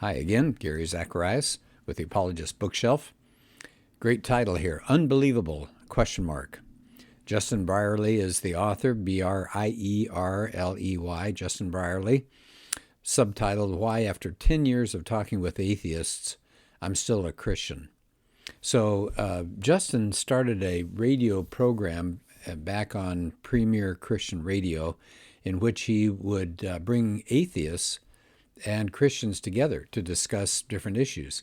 Hi again, Gary Zacharias with the Apologist bookshelf. Great title here, Unbelievable, ? Justin Brierley is the author, Brierley, Justin Brierley. Subtitled, Why After 10 Years of Talking with Atheists, I'm Still a Christian. So Justin started a radio program back on Premier Christian Radio in which he would bring atheists and Christians together to discuss different issues.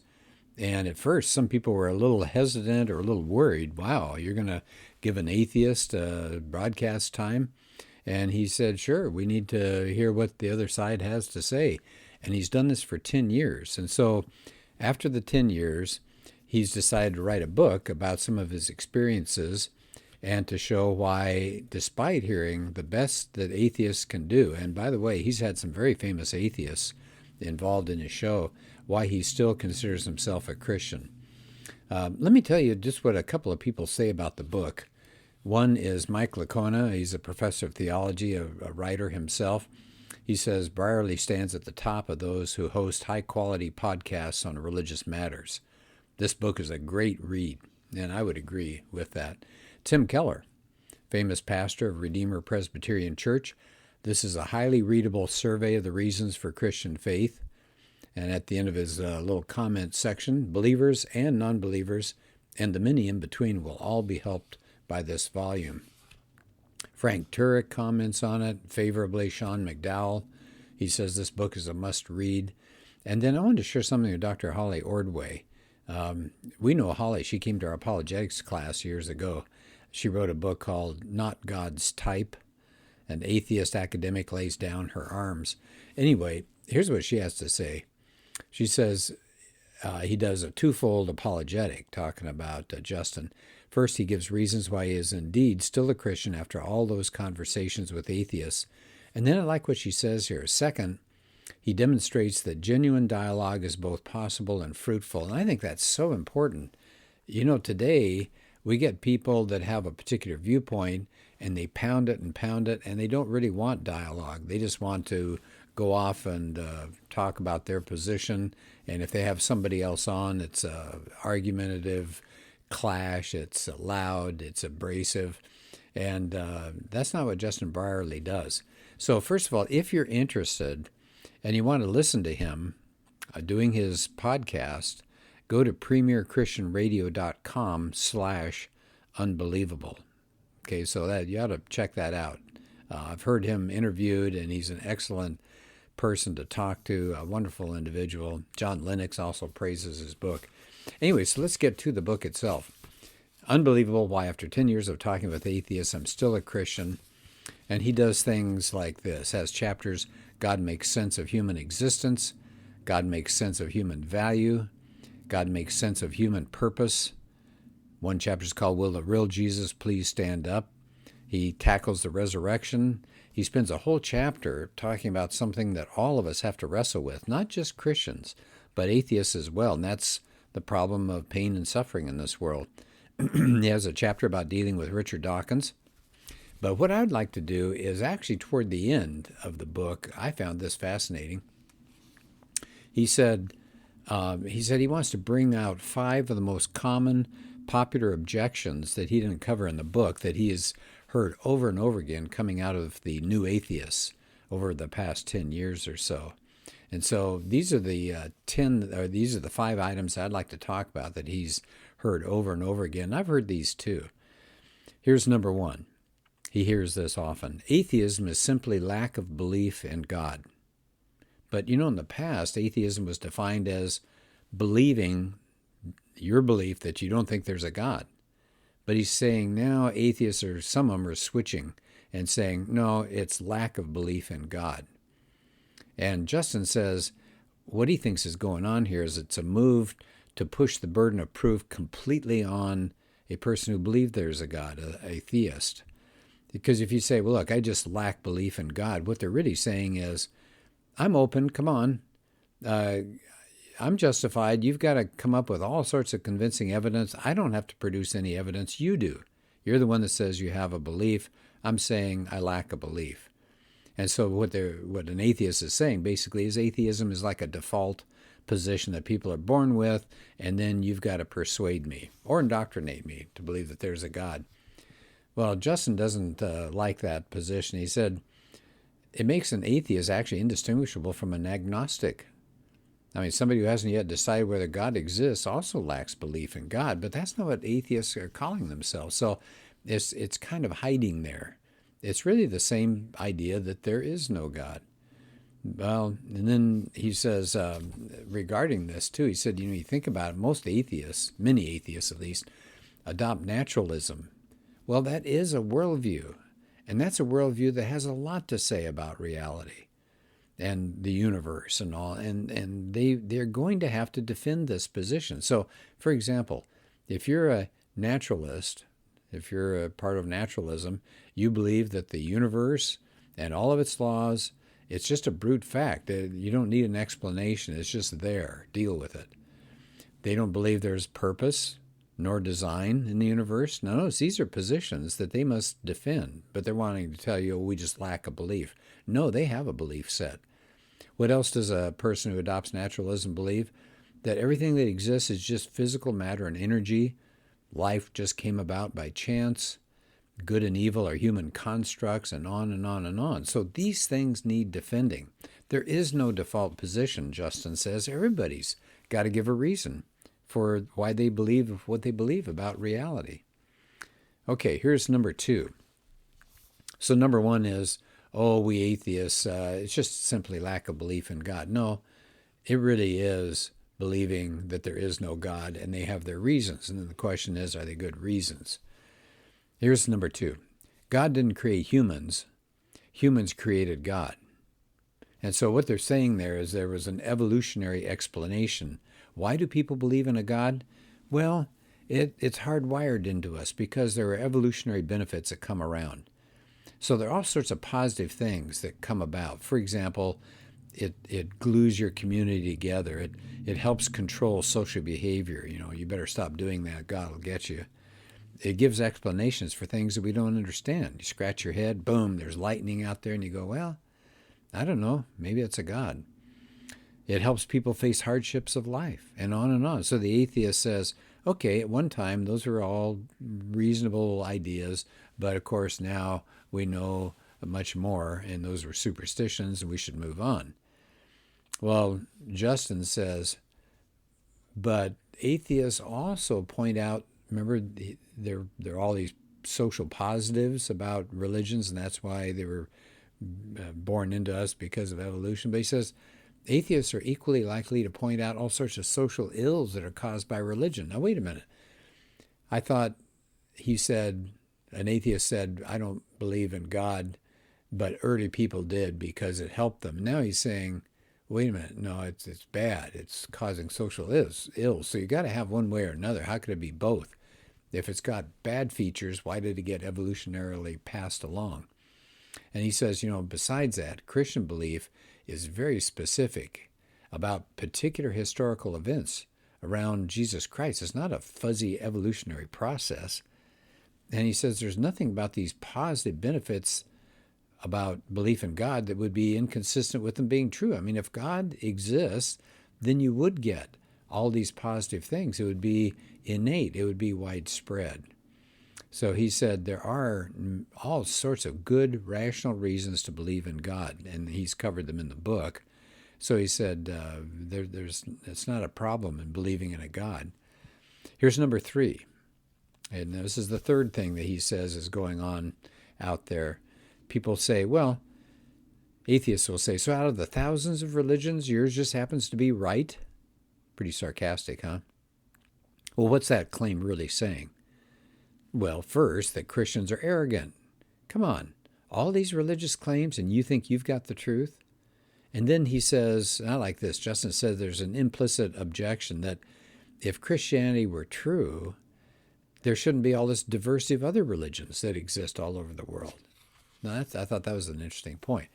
And at first, some people were a little hesitant or a little worried. Wow, you're going to give an atheist broadcast time? And he said, sure, we need to hear what the other side has to say. And he's done this for 10 years. And so after the 10 years, he's decided to write a book about some of his experiences and to show why, despite hearing the best that atheists can do, and by the way, he's had some very famous atheists involved in his show, why he still considers himself a Christian. Let me tell you just what a couple of people say about the book. One is Mike Licona. He's a professor of theology, a writer himself. He says Brierley stands at the top of those who host high-quality podcasts on religious matters. This book is a great read, and I would agree with that. Tim Keller, famous pastor of Redeemer Presbyterian Church. This is a highly readable survey of the reasons for Christian faith. And at the end of his little comment section, believers and non-believers and the many in between will all be helped by this volume. Frank Turek comments on it favorably. Sean McDowell, he says this book is a must-read. And then I wanted to share something with Dr. Holly Ordway. We know Holly. She came to our apologetics class years ago. She wrote a book called Not God's Type. An atheist academic lays down her arms. Anyway, here's what she has to say. She says he does a twofold apologetic talking about Justin. First, he gives reasons why he is indeed still a Christian after all those conversations with atheists. And then I like what she says here. Second, he demonstrates that genuine dialogue is both possible and fruitful. And I think that's so important. You know, today we get people that have a particular viewpoint and they pound it, and they don't really want dialogue. They just want to go off and talk about their position. And if they have somebody else on, it's argumentative clash, it's loud, it's abrasive. And that's not what Justin Brierley does. So first of all, if you're interested and you want to listen to him doing his podcast, go to premierchristianradio.com/unbelievable. Okay, so that you ought to check that out. I've heard him interviewed, and he's an excellent person to talk to, a wonderful individual. John Lennox also praises his book. Anyway, so let's get to the book itself. Unbelievable, Why After 10 Years of Talking with Atheists, I'm Still a Christian. And he does things like this, has chapters, God Makes Sense of Human Existence, God Makes Sense of Human Value, God Makes Sense of Human Purpose. One chapter is called, Will the Real Jesus Please Stand Up? He tackles the resurrection. He spends a whole chapter talking about something that all of us have to wrestle with, not just Christians, but atheists as well. And that's the problem of pain and suffering in this world. He has a chapter about dealing with Richard Dawkins. But what I'd like to do is actually toward the end of the book, I found this fascinating. He said he wants to bring out 5 of the most common popular objections that he didn't cover in the book that he has heard over and over again coming out of the new atheists over the past 10 years or so. And so these are the 5 items I'd like to talk about that he's heard over and over again. I've heard these too. Here's number 1. He hears this often. Atheism is simply lack of belief in God. But you know, in the past, atheism was defined as believing your belief that you don't think there's a God. But he's saying now atheists, or some of them, are switching and saying, no, it's lack of belief in God. And Justin says what he thinks is going on here is it's a move to push the burden of proof completely on a person who believes there's a God, a theist. Because if you say, well, look, I just lack belief in God, what they're really saying is, I'm open, come on. I'm justified. You've got to come up with all sorts of convincing evidence. I don't have to produce any evidence. You do. You're the one that says you have a belief. I'm saying I lack a belief. And so what an atheist is saying basically is atheism is like a default position that people are born with, and then you've got to persuade me or indoctrinate me to believe that there's a God. Well, Justin doesn't like that position. He said it makes an atheist actually indistinguishable from an agnostic. I mean, somebody who hasn't yet decided whether God exists also lacks belief in God, but that's not what atheists are calling themselves. So it's kind of hiding there. It's really the same idea that there is no God. Well, and then he says regarding this too, he said, you think about it, most atheists, many atheists at least, adopt naturalism. Well, that is a worldview, and that's a worldview that has a lot to say about reality and the universe and all, and they're going to have to defend this position. So, for example, if you're a naturalist, if you're a part of naturalism, you believe that the universe and all of its laws, it's just a brute fact. You don't need an explanation. It's just there. Deal with it. They don't believe there's purpose nor design in the universe. Now, notice these are positions that they must defend, but they're wanting to tell you, we just lack a belief. No, they have a belief set. What else does a person who adopts naturalism believe? That everything that exists is just physical matter and energy. Life just came about by chance. Good and evil are human constructs, and on and on and on. So these things need defending. There is no default position, Justin says. Everybody's got to give a reason for why they believe what they believe about reality. Okay, here's number 2. So number 1 is, we atheists, it's just simply lack of belief in God. No, it really is believing that there is no God, and they have their reasons. And then the question is, are they good reasons? Here's number 2. God didn't create humans. Humans created God. And so what they're saying there is there was an evolutionary explanation. Why do people believe in a God? Well, it's hardwired into us because there are evolutionary benefits that come around. So there are all sorts of positive things that come about. For example, it glues your community together. It helps control social behavior. You better stop doing that. God will get you. It gives explanations for things that we don't understand. You scratch your head, boom, there's lightning out there, and you go, well, I don't know, maybe it's a God. It helps people face hardships of life, and on and on. So the atheist says, okay, at one time, those are all reasonable ideas, but of course now we know much more, and those were superstitions, and we should move on. Well, Justin says, but atheists also point out, remember, there are all these social positives about religions, and that's why they were born into us because of evolution. But he says atheists are equally likely to point out all sorts of social ills that are caused by religion. Now, wait a minute. I thought an atheist said, I don't believe in God, but early people did because it helped them. Now he's saying, wait a minute, no, it's bad. It's causing social ills. So you got to have one way or another. How could it be both? If it's got bad features, why did it get evolutionarily passed along? And he says, besides that, Christian belief is very specific about particular historical events around Jesus Christ. It's not a fuzzy evolutionary process. And he says there's nothing about these positive benefits about belief in God that would be inconsistent with them being true. I mean, if God exists, then you would get all these positive things. It would be innate. It would be widespread. So he said there are all sorts of good, rational reasons to believe in God, and he's covered them in the book. So he said it's not a problem in believing in a God. Here's number 3. And this is the third thing that he says is going on out there. People say, well, atheists will say, so out of the thousands of religions, yours just happens to be right? Pretty sarcastic, huh? Well, what's that claim really saying? Well, first, that Christians are arrogant. Come on, all these religious claims and you think you've got the truth? And then he says, I like this, Justin says there's an implicit objection that if Christianity were true, there shouldn't be all this diversity of other religions that exist all over the world. Now, I thought that was an interesting point.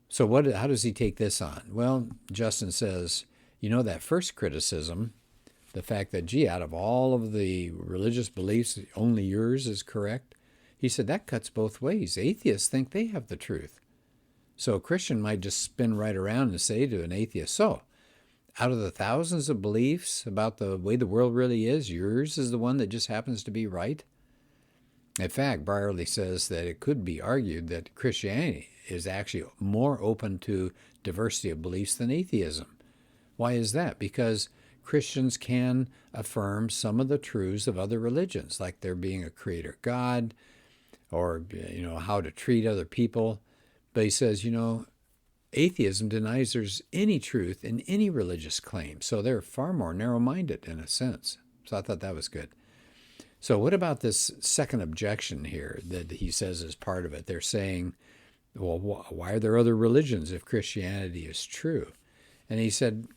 So how does he take this on? Well, Justin says, that first criticism, the fact that, out of all of the religious beliefs, only yours is correct, he said that cuts both ways. Atheists think they have the truth. So a Christian might just spin right around and say to an atheist, so out of the thousands of beliefs about the way the world really is, yours is the one that just happens to be right? In fact, Brierley says that it could be argued that Christianity is actually more open to diversity of beliefs than atheism. Why is that? Because Christians can affirm some of the truths of other religions, like there being a creator God, or how to treat other people. But he says, atheism denies there's any truth in any religious claim. So they're far more narrow-minded in a sense. So I thought that was good. So what about this second objection here that he says is part of it? They're saying, well, why are there other religions if Christianity is true? And he said,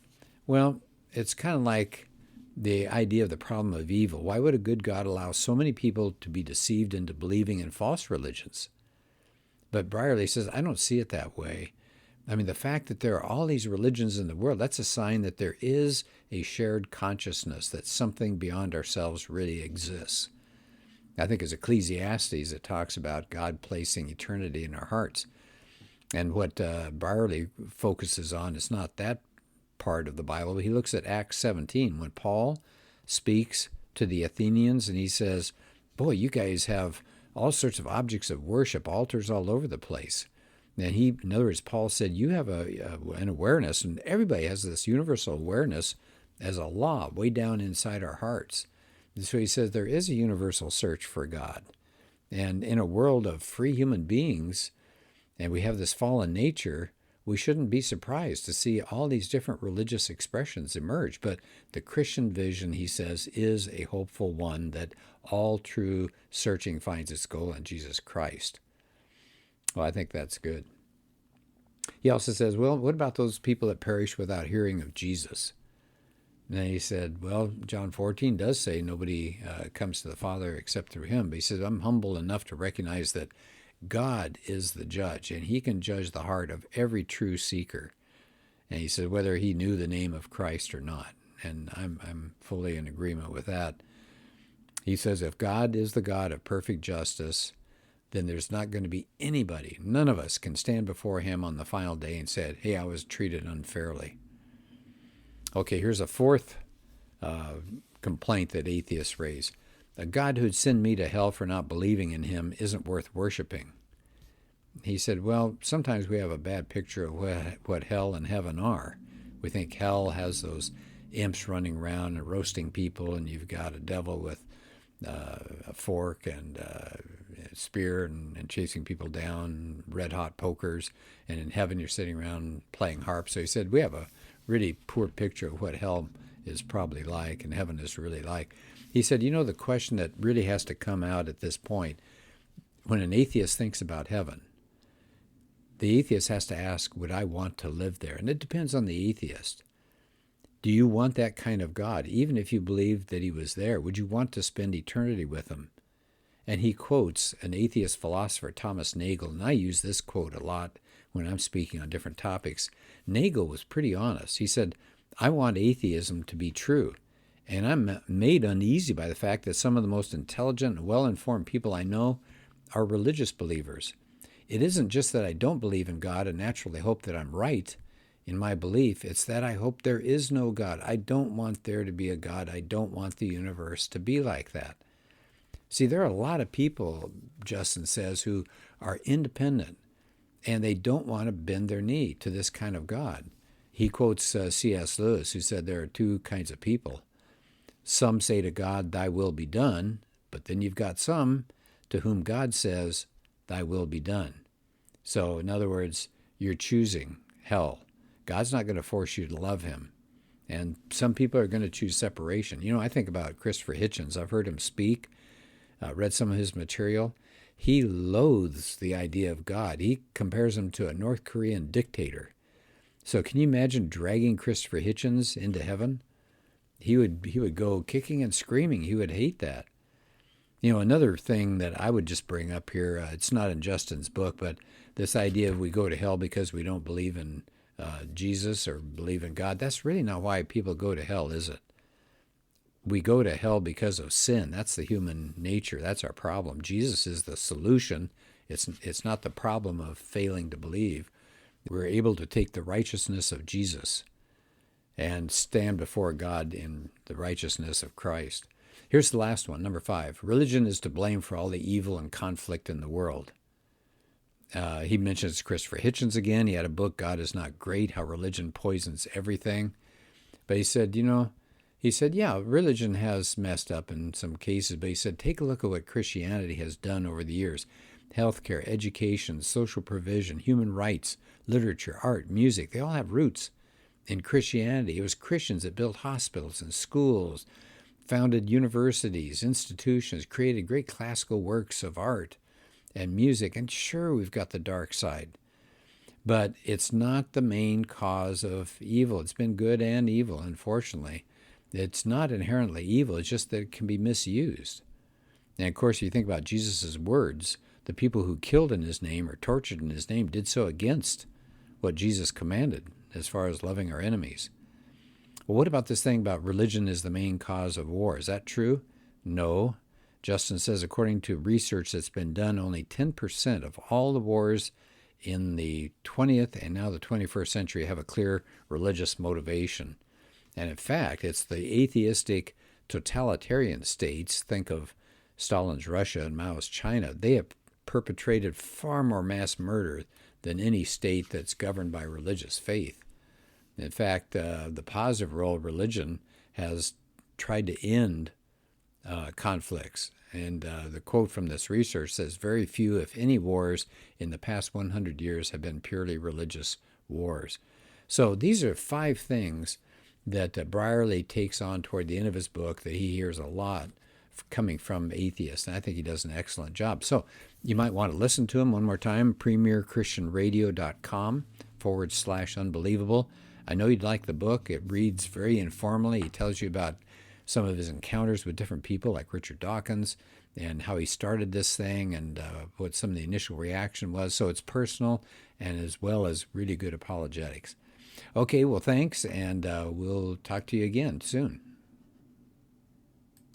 well, it's kind of like the idea of the problem of evil. Why would a good God allow so many people to be deceived into believing in false religions? But Brierley says, I don't see it that way. I mean, the fact that there are all these religions in the world, that's a sign that there is a shared consciousness, that something beyond ourselves really exists. I think it's Ecclesiastes that talks about God placing eternity in our hearts. And what Brierley focuses on is not that part of the Bible. He looks at Acts 17 when Paul speaks to the Athenians and he says, boy, you guys have all sorts of objects of worship, altars all over the place. And in other words, Paul said, you have an awareness, and everybody has this universal awareness as a law way down inside our hearts. And so he says there is a universal search for God. And in a world of free human beings, and we have this fallen nature, we shouldn't be surprised to see all these different religious expressions emerge. But the Christian vision, he says, is a hopeful one, that all true searching finds its goal in Jesus Christ. Well, I think that's good. He also says, well, what about those people that perish without hearing of Jesus? And then he said, well, John 14 does say nobody comes to the Father except through him. But he says, I'm humble enough to recognize that God is the judge, and he can judge the heart of every true seeker. And he said whether he knew the name of Christ or not. And I'm fully in agreement with that. He says if God is the God of perfect justice, then there's not going to be anybody, none of us can stand before him on the final day and say, hey, I was treated unfairly. Okay, here's a fourth complaint that atheists raise. A God who'd send me to hell for not believing in him isn't worth worshiping. He said, well, sometimes we have a bad picture of what hell and heaven are. We think hell has those imps running around and roasting people, and you've got a devil with a fork and a spear and chasing people down, red-hot pokers, and in heaven you're sitting around playing harp. So he said, we have a really poor picture of what hell is probably like and heaven is really like. He said, the question that really has to come out at this point, when an atheist thinks about heaven, the atheist has to ask, would I want to live there? And it depends on the atheist. Do you want that kind of God? Even if you believed that he was there, would you want to spend eternity with him? And he quotes an atheist philosopher, Thomas Nagel, and I use this quote a lot when I'm speaking on different topics. Nagel was pretty honest. He said, I want atheism to be true. And I'm made uneasy by the fact that some of the most intelligent and well-informed people I know are religious believers. It isn't just that I don't believe in God and naturally hope that I'm right in my belief. It's that I hope there is no God. I don't want there to be a God. I don't want the universe to be like that. See, there are a lot of people, Justin says, who are independent, and they don't want to bend their knee to this kind of God. He quotes C.S. Lewis, who said there are two kinds of people. Some say to God, thy will be done, but then you've got some to whom God says, thy will be done. So, in other words, you're choosing hell. God's not going to force you to love him. And some people are going to choose separation. I think about Christopher Hitchens. I've heard him speak, read some of his material. He loathes the idea of God. He compares him to a North Korean dictator. So can you imagine dragging Christopher Hitchens into heaven? He would go kicking and screaming. He would hate that. Another thing that I would just bring up here, it's not in Justin's book, but this idea of we go to hell because we don't believe in Jesus or believe in God, that's really not why people go to hell, is it? We go to hell because of sin. That's the human nature. That's our problem. Jesus is the solution. It's not the problem of failing to believe. We're able to take the righteousness of Jesus and stand before God in the righteousness of Christ. Here's the last one, number 5. Religion is to blame for all the evil and conflict in the world. He mentions Christopher Hitchens again. He had a book, God is Not Great, How Religion Poisons Everything. But he said, yeah, religion has messed up in some cases, but he said, take a look at what Christianity has done over the years. Healthcare, education, social provision, human rights, literature, art, music, they all have roots in Christianity. It was Christians that built hospitals and schools, founded universities, institutions, created great classical works of art and music. And sure, we've got the dark side, but it's not the main cause of evil. It's been good and evil, unfortunately. It's not inherently evil. It's just that it can be misused. And of course, you think about Jesus' words, the people who killed in his name or tortured in his name did so against what Jesus commanded as far as loving our enemies. Well, what about this thing about religion is the main cause of war? Is that true? No. Justin says, according to research that's been done, only 10% of all the wars in the 20th and now the 21st century have a clear religious motivation. And in fact, it's the atheistic totalitarian states, think of Stalin's Russia and Mao's China, they have perpetrated far more mass murder than any state that's governed by religious faith. In fact, the positive role of religion has tried to end conflicts. And the quote from this research says, very few, if any, wars in the past 100 years have been purely religious wars. So these are 5 things that Brierley takes on toward the end of his book that he hears a lot coming from atheists. And I think he does an excellent job. So you might want to listen to him one more time, premierchristianradio.com/unbelievable. I know you'd like the book. It reads very informally. He tells you about some of his encounters with different people like Richard Dawkins and how he started this thing and what some of the initial reaction was. So it's personal and as well as really good apologetics. Okay, well, thanks, and we'll talk to you again soon.